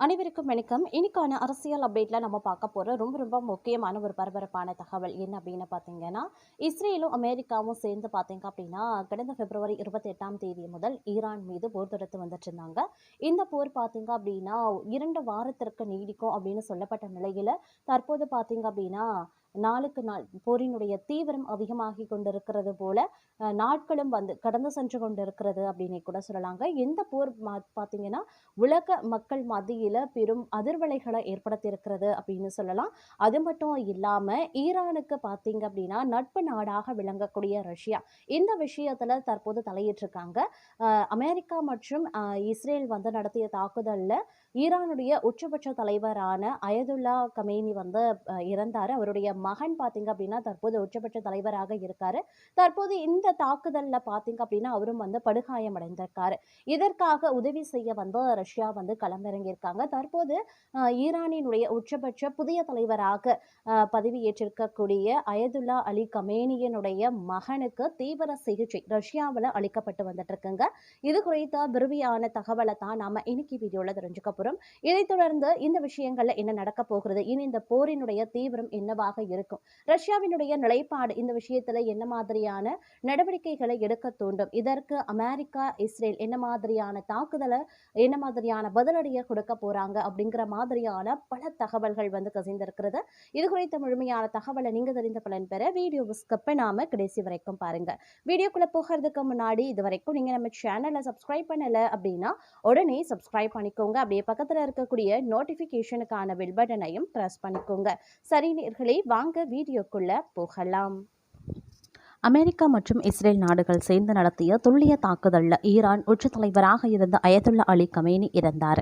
அனைவருக்கும் வணக்கம். இன்னைக்கான அரசியல் அப்டேட்ல நம்ம பார்க்க போற ரொம்ப முக்கியமான ஒரு பரபரப்பான தகவல் என்ன அப்படின்னு பார்த்தீங்கன்னா, இஸ்ரேலும் அமெரிக்காவும் சேர்ந்து பார்த்தீங்க அப்படின்னா, கடந்த பிப்ரவரி 28ஆம் தேதி முதல் ஈரான் மீது போர் தொடுத்து வந்துட்டு இருந்தாங்க. இந்த போர் பார்த்தீங்க அப்படின்னா 2 வாரத்திற்கு நீடிக்கும் அப்படின்னு சொல்லப்பட்ட நிலையில, தற்போது பார்த்தீங்க அப்படின்னா, நாளுக்கு நாள் போரினுடைய தீவிரம் அதிகமாகிக் கொண்டிருக்கிறது போல, நாட்களும் வந்து கடந்து சென்று கொண்டிருக்கிறது அப்படின்னு கூட சொல்லலாங்க. இந்த போர் பார்த்தீங்கன்னா, உலக மக்கள் மத்தியில பெரும் அதிர்வலைகளை ஏற்படுத்தியிருக்கிறது அப்படின்னு சொல்லலாம். அது மட்டும் இல்லாம ஈரானுக்கு பார்த்தீங்க அப்படின்னா, நட்பு நாடாக விளங்கக்கூடிய ரஷ்யா, இந்த விஷயத்துல தற்போது தலையிட்டிருக்காங்க. அமெரிக்கா மற்றும் இஸ்ரேல் வந்து நடத்திய தாக்குதல்ல ஈரானுடைய உச்சபட்ச தலைவரான அயதுல்லா கமேனி வந்து இறந்தாரு. அவருடைய மகன் பார்த்தீங்க அப்படின்னா, தற்போது உச்சபட்ச தலைவராக இருக்காரு. தற்போது இந்த தாக்குதல்ல பார்த்தீங்க அப்படின்னா, அவரும் வந்து படுகாயமடைந்திருக்காரு. இதற்காக உதவி செய்ய வந்து ரஷ்யா வந்து களமிறங்கியிருக்காங்க. தற்போது ஈரானினுடைய உச்சபட்ச புதிய தலைவராக பதவியேற்றிருக்கக்கூடிய அயதுல்லா அலி கமேனியினுடைய மகனுக்கு தீவிர சிகிச்சை ரஷ்யாவில் அளிக்கப்பட்டு வந்துட்டு இருக்குங்க. இது குறித்த விரிவான தகவலை தான் நாம இன்னைக்கு வீடியோல தெரிஞ்சுக்க போறோம். இதைத் தொடர்ந்து இந்த விஷயங்கள்ல என்ன நடக்க போகிறது, இனி இந்த போரினுடைய தீவிரம் என்னவாக இருக்கும், ரஷ்யாவினுடைய நிலைப்பாடு இந்த விஷயத்துல என்ன மாதிரியான நடவடிக்கைகளை எடுக்க தூண்டும், இதற்கு அமெரிக்கா இஸ்ரேல் என்ன மாதிரியான தாக்குதலை என்ன மாதிரியான பதிலடியை கொடுக்க போறாங்க அப்படிங்கிற மாதிரியான பல தகவல்கள் வந்து கசிந்திருக்கிறது. இது குறித்த முழுமையான தகவலை நீங்க தெரிந்த பலன் பெற வீடியோவை ஸ்கிப் பண்ணாம கடைசி வரைக்கும் பாருங்க. வீடியோக்குள்ள போகிறதுக்கு முன்னாடி இது வரைக்கும் நீங்க நம்ம சேனலை சப்ஸ்கிரைப் பண்ணல அப்படின்னா உடனே சப்ஸ்கிரைப் பண்ணிக்கோங்க. அப்படியே பக்கத்துல இருக்கக்கூடிய நோட்டிபிகேஷனுக்கான பெல் பட்டனையும் பிரஸ் பண்ணிக்கோங்க. சரி நேயர்களே, வாங்க வீடியோக்குள்ள போகலாம். அமெரிக்கா மற்றும் இஸ்ரேல் நாடுகள் சேர்ந்து நடத்திய துல்லிய தாக்குதல்ல ஈரான் உச்ச தலைவராக இருந்த அயதுல்லா அலி கமேனி இறந்தார்.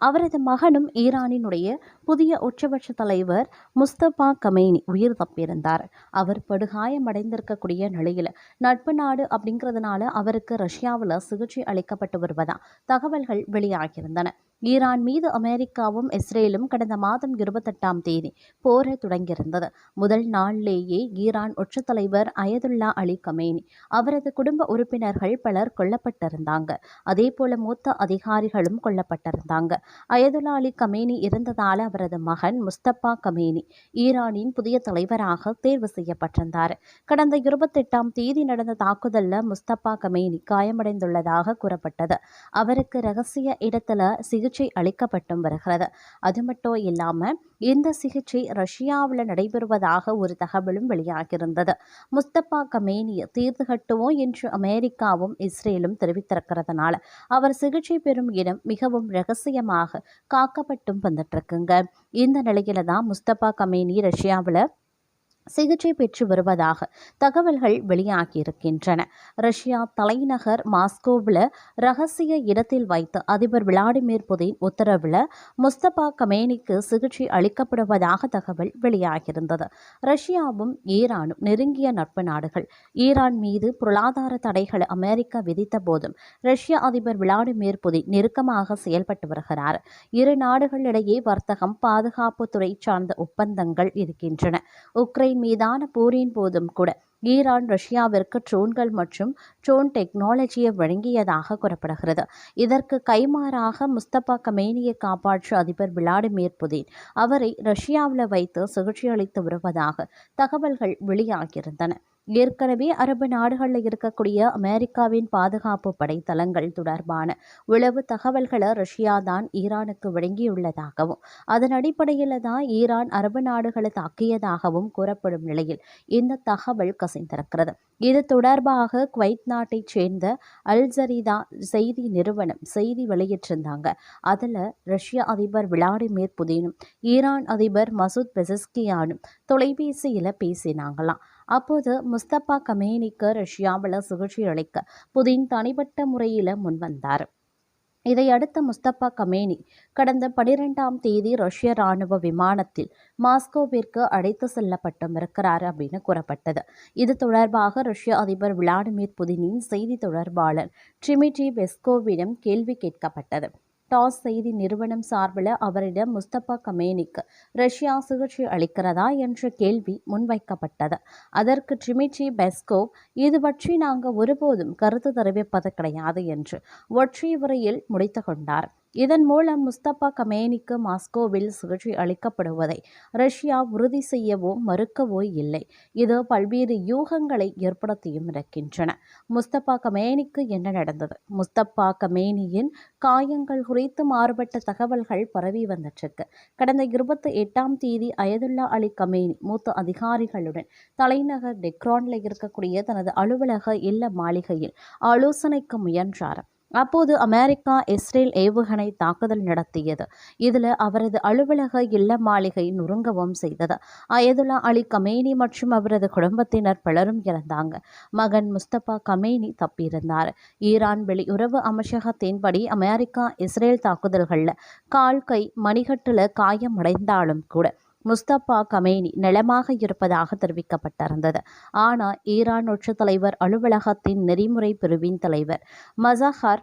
அவரது மகனும் ஈரானினுடைய புதிய உச்சபட்ச தலைவர் முஸ்தபா கமேனி உயிர் தப்பியிருந்தார். அவர் படுகாயமடைந்திருக்கக்கூடிய நிலையில் நட்பு நாடு அப்படிங்கிறதுனால அவருக்கு ரஷ்யாவில் சிகிச்சை அளிக்கப்பட்டு வருவதா தகவல்கள் வெளியாகியிருந்தன. ஈரான் மீது அமெரிக்காவும் இஸ்ரேலும் கடந்த மாதம் 28ஆம் தேதி போரை தொடங்கியிருந்தது. முதல் நாளிலேயே ஈரான் உச்ச தலைவர் அயதுல்லா அலி கமேனி, அவரது குடும்ப உறுப்பினர்கள் பலர் கொல்லப்பட்டிருந்தாங்க. அதே போல மூத்த அதிகாரிகளும் கொல்லப்பட்டிருந்தாங்க. அயதுல்லா அலி கமேனி இருந்ததால அவரது மகன் முஸ்தபா கமேனி ஈரானின் புதிய தலைவராக தேர்வு செய்யப்பட்டிருந்தார். கடந்த 28ஆம் தேதி நடந்த தாக்குதல்ல முஸ்தபா கமேனி காயமடைந்துள்ளதாக கூறப்பட்டது. அவருக்கு ரகசிய இடத்துல சிகிச்சை அளிக்கப்பட்டும் வருகிறது. அது மட்டும் இல்லாம இந்த சிகிச்சை ரஷ்யாவில் நடைபெறுவதாக ஒரு தகவலும் வெளியாகியிருந்தது. முஸ்தபா கமேனியை தீர்த்து கட்டுவோம் என்று அமெரிக்காவும் இஸ்ரேலும் தெரிவித்திருக்கிறதுனால அவர் சிகிச்சை பெறும் இடம் மிகவும் ரகசியமாக காக்கப்பட்டும் வந்துட்டு இருக்குங்க. இந்த நிலையில தான் முஸ்தபா கமேனி ரஷ்யாவில் சிகிச்சை பெற்று வருவதாக தகவல்கள் வெளியாகியிருக்கின்றன. ரஷ்யா தலைநகர் மாஸ்கோவில் ரகசிய இடத்தில் வைத்து அதிபர் விளாடிமிர் புதின் உத்தரவில் முஸ்தபா கமேனிக்கு சிகிச்சை அளிக்கப்படுவதாக தகவல் வெளியாகியிருந்தது. ரஷ்யாவும் ஈரானும் நெருங்கிய நட்பு நாடுகள். ஈரான் மீது பொருளாதார தடைகளை அமெரிக்கா விதித்த போதும் ரஷ்ய அதிபர் விளாடிமிர் புதின் நெருக்கமாக செயல்பட்டு வருகிறார். இரு நாடுகளிடையே வர்த்தகம், பாதுகாப்புத்துறை சார்ந்த ஒப்பந்தங்கள் இருக்கின்றன. உக்ரைன் மீதான போரின் போதும் கூட ஈரான் ரஷ்யாவிற்கு ட்ரோன்கள் மற்றும் ட்ரோன் டெக்னாலஜியை வழங்கியதாக கூறப்படுகிறது. இதற்கு கைமாறாக முஸ்தபா கமேனியை காப்பாற்ற அதிபர் விளாடிமிர் புதின் அவரை ரஷ்யாவில் வைத்து சிகிச்சை அளித்து வருவதாக தகவல்கள் வெளியாகியிருந்தன. ஏற்கனவே அரபு நாடுகளில் இருக்கக்கூடிய அமெரிக்காவின் பாதுகாப்பு படை தளங்கள் தொடர்பான உளவு தகவல்களை ரஷ்யா தான் ஈரானுக்கு வழங்கியுள்ளதாகவும் அதன் அடிப்படையில் தான் ஈரான் அரபு நாடுகளை தாக்கியதாகவும் கூறப்படும் நிலையில் இந்த தகவல் கசிந்திருக்கிறது. இது தொடர்பாக குவைத் நாட்டைச் சேர்ந்த அல் ஜரீதா செய்தி நிறுவனம் செய்தி வெளியிட்டிருந்தாங்க. அதில் ரஷ்ய அதிபர் விளாடிமிர் புதினும் ஈரான் அதிபர் மசூத் பெசஸ்கியானும் தொலைபேசியில் பேசினாங்களாம். அப்போது முஸ்தபா கமேனிக்கு ரஷ்யாவில் சிகிச்சை அளிக்க புதின் தனிப்பட்ட முறையில் முன்வந்தார். இதையடுத்து முஸ்தபா கமேனி கடந்த 12ஆம் தேதி ரஷ்ய ராணுவ விமானத்தில் மாஸ்கோவிற்கு அழைத்து செல்லப்பட்டும் இருக்கிறார் அப்படின்னு கூறப்பட்டது. இது தொடர்பாக ரஷ்ய அதிபர் விளாடிமிர் புதினின் செய்தி தொடர்பாளர் டிமிட்ரி பெஸ்கோவிடம் கேள்வி கேட்கப்பட்டது. டாஸ் செய்தி நிறுவனம் சார்பில் அவரிடம் முஸ்தபா கமேனிக்கு ரஷ்யா சிகிச்சை அளிக்கிறதா என்ற கேள்வி முன்வைக்கப்பட்டது. அதற்கு டிமிட்ரி பெஸ்கோவ், இது பற்றி நாங்கள் ஒருபோதும் கருத்து தெரிவிப்பது கிடையாது என்று ஒற்றை உரையில் முடித்து கொண்டார். இதன் மூலம் முஸ்தபா கமேனிக்கு மாஸ்கோவில் சிகிச்சை அளிக்கப்படுவதை ரஷ்யா உறுதி செய்யவோ மறுக்கவோ இல்லை. இது பல்வேறு யூகங்களை ஏற்படுத்தியும் இருக்கின்றன. முஸ்தபா கமேனிக்கு என்ன நடந்தது? முஸ்தபா கமேனியின் காயங்கள் குறித்து மாறுபட்ட தகவல்கள் பரவி வந்துட்டிருக்கு. கடந்த 28ஆம் தேதி அயதுல்லா அலி கமேனி மூத்த அதிகாரிகளுடன் தலைநகர் டெக்ரானில் இருக்கக்கூடிய தனது அலுவலக இல்ல மாளிகையில் ஆலோசனைக்கு முயன்றார். அப்போது அமெரிக்கா இஸ்ரேல் ஏவுகணை தாக்குதல் நடத்தியது. இதில் அவரது அலுவலக இல்ல மாளிகை நொறுங்கவும் செய்தது. அயதுல்லா அலி கமேனி மற்றும் அவரது குடும்பத்தினர் பலரும் இறந்தாங்க. மகன் முஸ்தபா கமேனி தப்பியிருந்தார். ஈரான் வெளியுறவு அமைச்சகத்தின்படி அமெரிக்கா இஸ்ரேல் தாக்குதல்களில் கால் கை மணிகட்டில் காயமடைந்தாலும் கூட முஸ்தபா கமேனி நலமாக இருப்பதாக தெரிவிக்கப்பட்டிருந்தது. ஆனால் ஈரான் உச்ச தலைவர் அலுவலகத்தின் நெறிமுறை பிரிவின் தலைவர் மசஹர்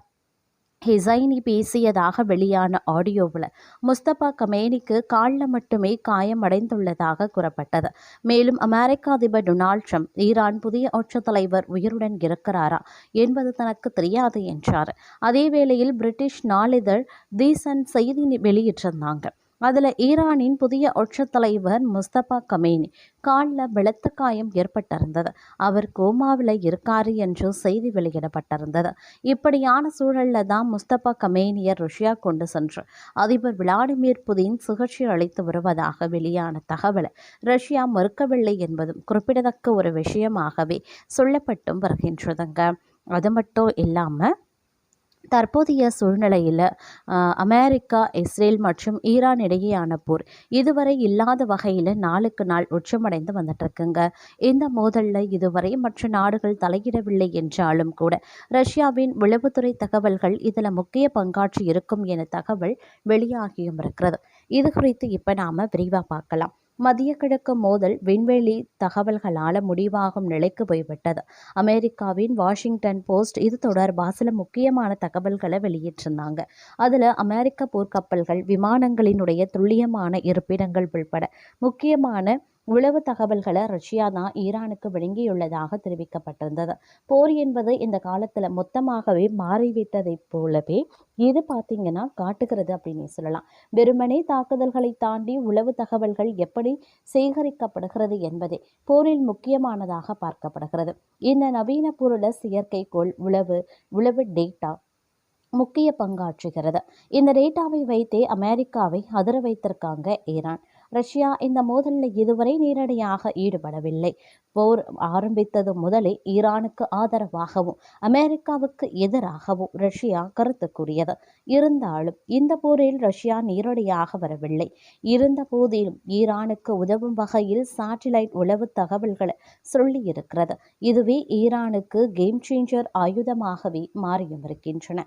ஹிசைனி பேசியதாக வெளியான ஆடியோவில் முஸ்தபா கமேனிக்கு காலில் மட்டுமே காயமடைந்துள்ளதாக கூறப்பட்டது. மேலும் அமெரிக்க அதிபர் டொனால்ட் ட்ரம்ப் ஈரான் புதிய உச்ச தலைவர் உயிருடன் இருக்கிறாரா என்பது தனக்கு தெரியாது என்றார். அதேவேளையில் பிரிட்டிஷ் நாளிதழ் தி சன் செய்தி வெளியிட்டிருந்தாங்க. அதில் ஈரானின் புதிய உச்ச தலைவர் முஸ்தபா கமேனி காலில் பலத்த காயம் ஏற்பட்டிருந்தது. அவர் கோமாவில் இருக்காரு என்று செய்தி வெளியிடப்பட்டிருந்தது. இப்படியான சூழலில் தான் முஸ்தபா கமேனியை ரஷ்யா கொண்டு சென்று அதிபர் விளாடிமிர் புதின் சிகிச்சை அளித்து வருவதாக வெளியான தகவலை ரஷ்யா மறுக்கவில்லை என்பதும் குறிப்பிடத்தக்க ஒரு விஷயமாகவே சொல்லப்பட்டும் வருகின்றதுங்க. அது மட்டும் இல்லாமல் தற்போதைய சூழ்நிலையில் அமெரிக்கா இஸ்ரேல் மற்றும் ஈரான் இடையேயான போர் இதுவரை இல்லாத வகையில் நாளுக்கு நாள் உச்சமடைந்து வந்துட்டுருக்குங்க. இந்த மோதலில் இதுவரை மற்ற நாடுகள் தலையிடவில்லை என்றாலும் கூட ரஷ்யாவின் உளவுத்துறை தகவல்கள் இதில் முக்கிய பங்காற்றி இருக்கும் என தகவல் வெளியாகியும் இருக்கிறது. இது குறித்து இப்போ நாம் விரிவாக பார்க்கலாம். மத்திய கிழக்கு மோதல் விண்வெளி தகவல்களால் முடிவாகும் நிலைக்கு போய்விட்டது. அமெரிக்காவின் வாஷிங்டன் போஸ்ட் இது தொடர்பாக சில முக்கியமான தகவல்களை வெளியிட்டிருந்தாங்க. அதில் அமெரிக்க போர்க்கப்பல்கள் விமானங்களினுடைய துல்லியமான இருப்பிடங்கள் உள்பட முக்கியமான உளவு தகவல்களை ரஷ்யா தான் ஈரானுக்கு வழங்கியுள்ளதாக தெரிவிக்கப்பட்டிருந்தது. போர் என்பது இந்த காலத்தில் மொத்தமாகவே மாறிவிட்டதை போலவே இது பார்த்தீங்கன்னா காட்டுகிறது அப்படின்னு சொல்லலாம். வெறுமனே தாக்குதல்களை தாண்டி உளவு தகவல்கள் எப்படி சேகரிக்கப்படுகிறது என்பதே போரில் முக்கியமானதாக பார்க்கப்படுகிறது. இந்த நவீன போரில் செயற்கைக்கோள் உளவு டேட்டா முக்கிய பங்காற்றுகிறது. இந்த டேட்டாவை வைத்தே அமெரிக்காவை அதிர வைத்திருக்காங்க ஈரான். ரஷ்யா இந்த மோதலில் இதுவரை நேரடியாக ஈடுபடவில்லை. போர் ஆரம்பித்தது முதலே ஈரானுக்கு ஆதரவாகவும் அமெரிக்காவுக்கு எதிராகவும் ரஷ்யா கருத்து கூறியது. இருந்தாலும் இந்த போரில் ரஷ்யா நேரடியாக வரவில்லை. இருந்த போதிலும் ஈரானுக்கு உதவும் வகையில் சேட்டிலைட் உளவு தகவல்களை சொல்லியிருக்கிறது. இதுவே ஈரானுக்கு கேம் சேஞ்சர் ஆயுதமாகவே மாறியும் இருக்கின்றன.